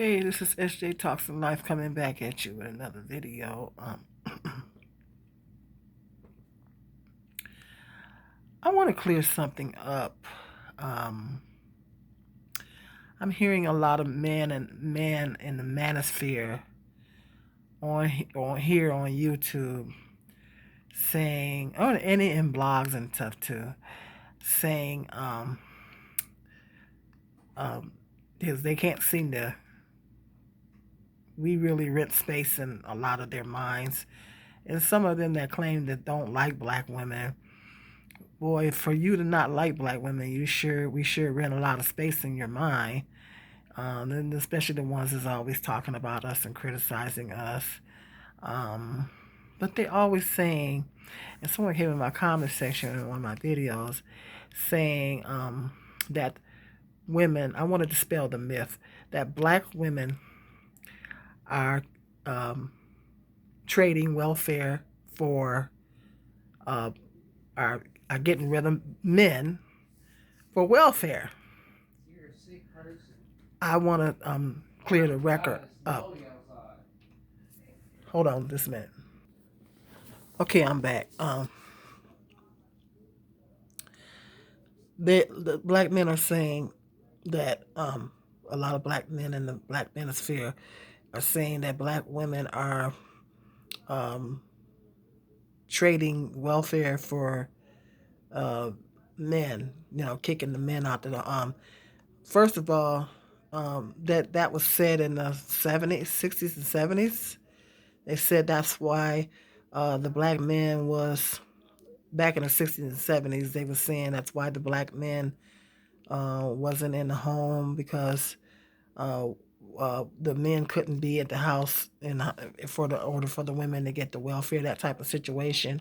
Hey, this is SJ Talks and Life coming back at you with another video. I want to clear something up. Um, I'm hearing a lot of men and men in the manosphere on here on YouTube saying, oh, and in blogs and stuff too, saying um, because they can't seem to. We really rent space in a lot of their minds, and some of them that claim that don't like black women. Boy, for you to not like black women, we sure rent a lot of space in your mind. And especially the ones that's always talking about us and criticizing us. Um, but they're always saying, and someone came in my comment section in one of my videos saying that women, I want to dispel the myth that black women are um, trading welfare for, uh, are getting rid of men for welfare. I want to clear the record up. Hold on just a minute. Okay, I'm back. The black men are saying that a lot of black men in the black manosphere are saying that black women are um, trading welfare for uh, men. You know, kicking the men out to the First of all, that was said in the 70s, 60s, and 70s. They said that's why the black men was back in the 60s and 70s. They were saying that's why the black men wasn't in the home because uh, the men couldn't be at the house in for the order for the women to get the welfare, that type of situation.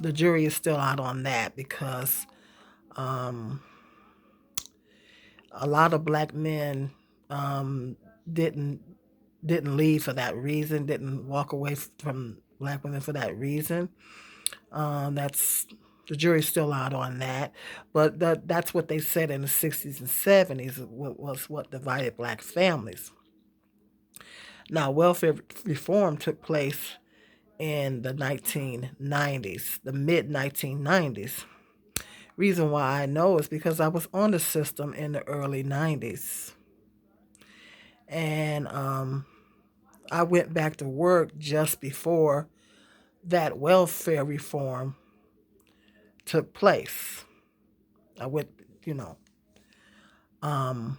The jury is still out on that because um, a lot of black men um, didn't didn't leave for that reason, didn't walk away from black women for that reason. That's the jury's still out on that, but that's what they said in the 60s and 70s was what divided black families. Now, welfare reform took place in the 1990s, the mid 1990s. Reason why I know is because I was on the system in the early 90s. And I went back to work just before that welfare reform took place. I went, you know, um,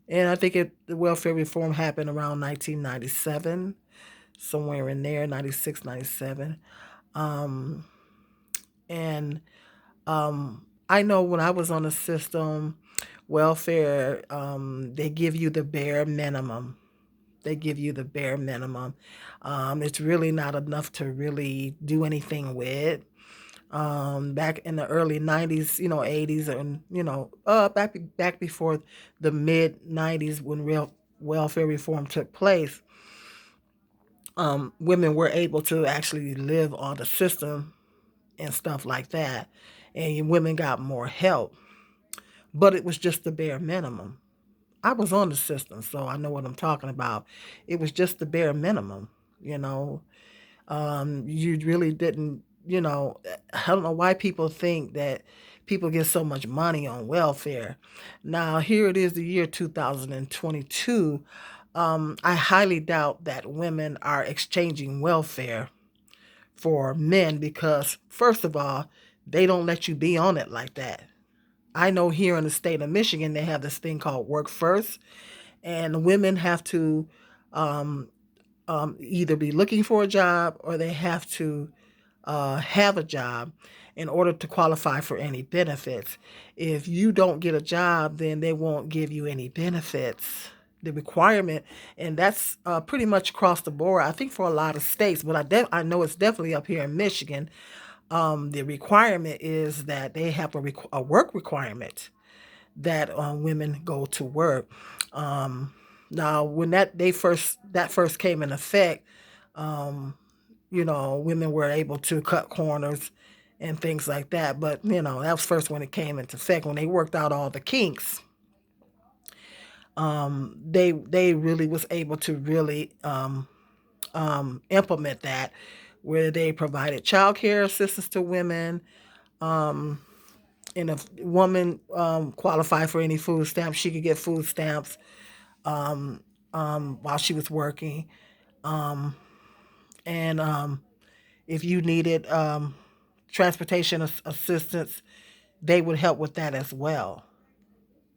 and I think the welfare reform happened around 1997, somewhere in there, 96, 97. Um, and I know when I was on the system, welfare, they give you the bare minimum. They give you the bare minimum. It's really not enough to really do anything with. Back in the early 90s, 80s, and back before the mid 90s when real welfare reform took place, women were able to actually live on the system and stuff like that, and women got more help, but it was just the bare minimum. I was on the system, so I know what I'm talking about. It was just the bare minimum, you know. You really didn't, I don't know why people think that people get so much money on welfare. Now, here it is, the year 2022. I highly doubt that women are exchanging welfare for men because, first of all, they don't let you be on it like that. I know here in the state of Michigan, they have this thing called Work First, and women have to um, either be looking for a job or they have to have a job in order to qualify for any benefits. If you don't get a job, then they won't give you any benefits. The requirement, and that's pretty much across the board. I think for a lot of states, but I know it's definitely up here in Michigan. The requirement is that they have a work requirement that women go to work. Um, Now, when that first came in effect, um, women were able to cut corners and things like that. But that was first when it came into effect when they worked out all the kinks. They really was able to really implement that, where they provided child care assistance to women. Um, and if a woman qualified for any food stamps, she could get food stamps um, while she was working. Um, and if you needed transportation assistance, they would help with that as well.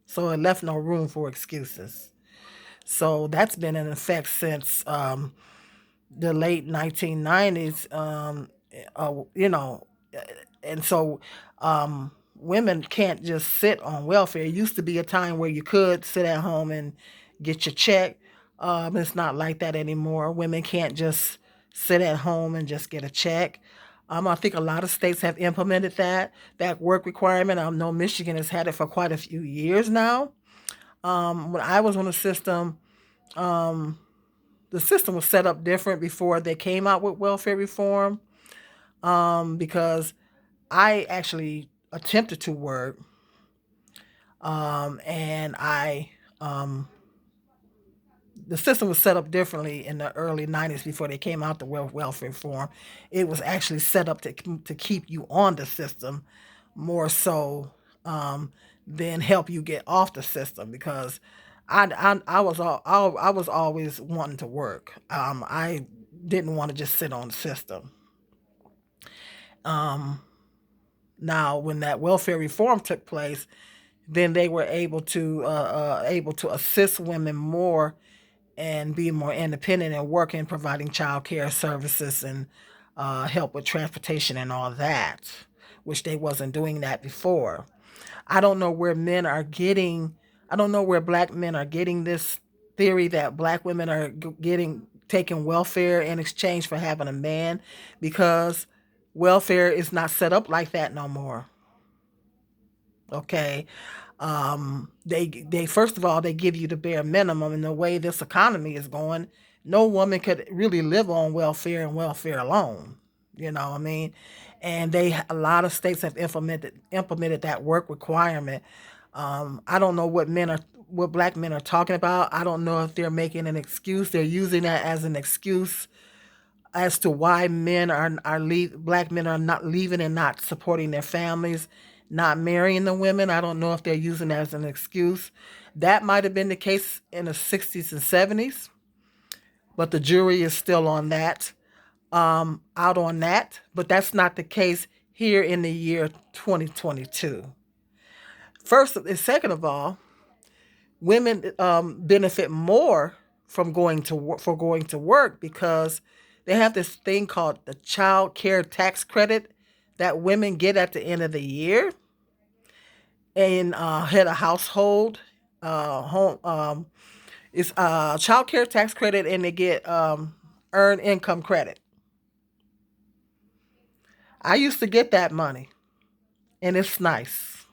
So it left no room for excuses. So that's been in effect since the late 1990s. You know, and so women can't just sit on welfare. It used to be a time where you could sit at home and get your check. It's not like that anymore. Women can't just sit at home and just get a check. I think a lot of states have implemented that work requirement. I know Michigan has had it for quite a few years now. When I was on um, the system was set up different before they came out with welfare reform. Because I actually attempted to work, and um, the system was set up differently in the early 90s before they came out the welfare reform. It was actually set up to keep you on the system more so than help you get off the system, because I was always wanting to work. I didn't want to just sit on the system. Um, Now, when that welfare reform took place, then they were able to assist women more and be more independent and work in providing child care services and help with transportation and all that, which they wasn't doing that before. I don't know where men are getting. I don't know where black men are getting this theory that black women are getting taking welfare in exchange for having a man, because welfare is not set up like that no more. Okay. They first of all, they give you the bare minimum, and the way this economy is going, no woman could really live on welfare and welfare alone. You know what I mean? And a lot of states have implemented that work requirement. I don't know what black men are talking about. I don't know if they're making an excuse. They're using that as an excuse as to why black men are not leaving and not supporting their families, not marrying the women. I don't know if they're using that as an excuse. That might have been the case in the 60s and 70s, but the jury is still on that, out on that. But that's not the case here in the year 2022. First and second of all, women benefit more from going to work, because they have this thing called the child care tax credit that women get at the end of the year, and head of household home it's child care tax credit, and they get earned income credit. I used to get that money, and it's nice.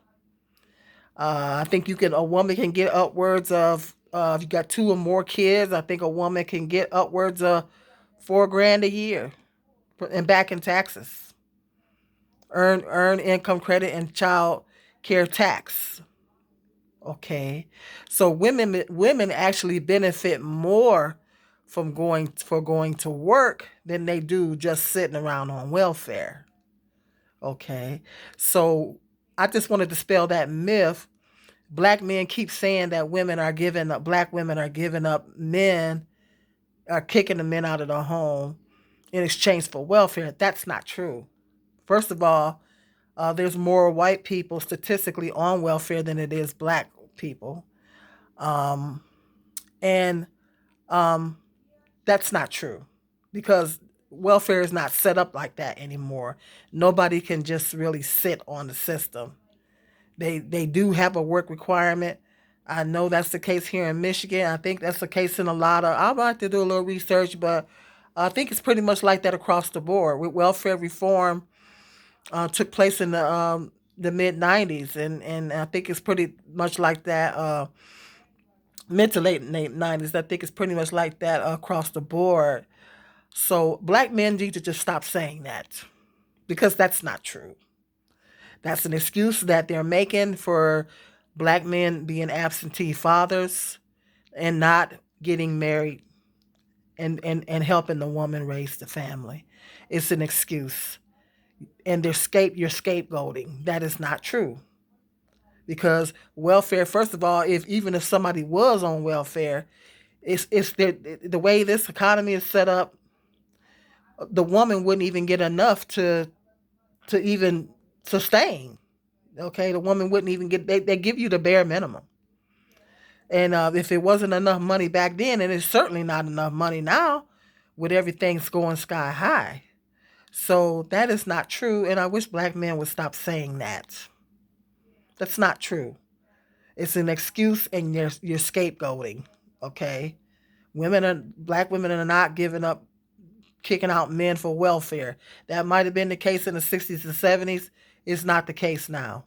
I think a woman can get upwards of, if you got two or more kids, I think a woman can get upwards of 4 grand a year and back in taxes. Earn income credit and child care tax. Okay, so women actually benefit more from going to work than they do just sitting around on welfare. Okay, so I just want to dispel that myth. Black men keep saying that black women are giving up men, are kicking the men out of the home in exchange for welfare. That's not true. First of all, there's more white people statistically on welfare than it is black people. Um, and um, that's not true, because welfare is not set up like that anymore. Nobody can just really sit on the system. They do have a work requirement. I know that's the case here in Michigan. I think that's the case in a lot of. I'd like to do a little research, but I think it's pretty much like that across the board. With welfare reform, took place in the mid '90s, and I think it's pretty much like that. Mid to late '90s, I think it's pretty much like that across the board. So black men need to just stop saying that, because that's not true. That's an excuse that they're making for black men being absentee fathers. and not getting married and helping the woman raise the family. It's an excuse. And you're scapegoating. That is not true. Because welfare, first of all, if even if somebody was on welfare, it's the way this economy is set up, the woman wouldn't even get enough to even sustain. Okay, the woman wouldn't even get. They give you the bare minimum. And if it wasn't enough money back then, and it's certainly not enough money now, with everything's going sky high. So that is not true, and I wish black men would stop saying that. That's not true. It's an excuse, and you're scapegoating. Okay, black women are not giving up, kicking out men for welfare. That might have been the case in the 60s and 70s. It's not the case now.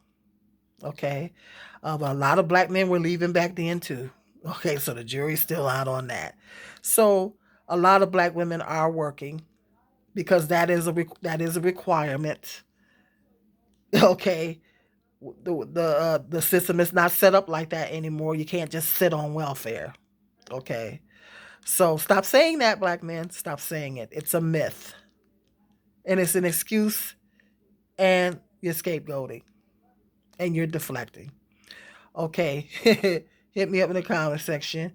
Okay, but a lot of black men were leaving back then too. Okay, so the jury's still out on that. So a lot of black women are working because that is a requirement. Okay, the system is not set up like that anymore. You can't just sit on welfare. Okay, so stop saying that, black men. Stop saying it. It's a myth, and it's an excuse, and you're scapegoating, and you're deflecting. Okay, hit me up in the comment section.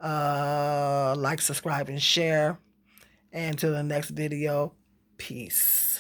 Like, subscribe, and share. And to the next video, peace.